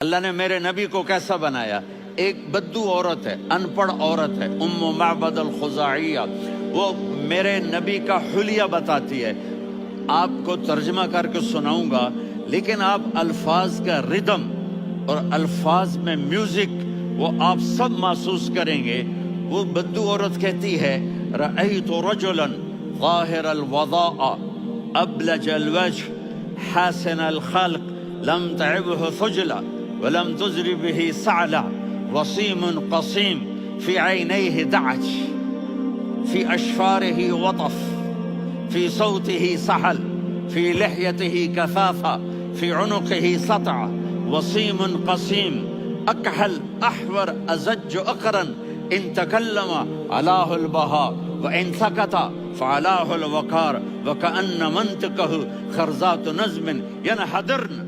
अल्लाह ने मेरे नबी को कैसा बनाया। एक बद्दू औरत है, अनपढ़ औरत है, उम्मु मअबद अल-खुज़ाइया, वो मेरे नबी का हुलिया बताती है। आपको तर्जमा करके सुनाऊंगा, लेकिन आप अल्फाज का रिदम और अल्फाज में म्यूजिक वो आप सब महसूस करेंगे। वो बद्दू औरत कहती है, रअयतु रजुलन ज़ाहिर अल-वज़ाअ अबलज अल-वज्ह हासिन अल-खल्क़ लम तअबहु खुजला वलम तुजरि बिही सअला वसीमुन क़सीम फ़ी ऐनैहि दअज फ़ी अशफ़ारिही वतफ़ फ़ी सौतिही सहल फ़ी लिह्यतिही कसासा फ़ी उनुक़िही सतअ वसीमुन क़सीम अकहल अहवर अज़ज्ज अक़रन इन तकल्लम अलाहुल बहा व इन सकता फ़अलाहुल वक़ार व कअन्न मंतिक़हु ख़रज़ातु नज़्मिन यनहदरन।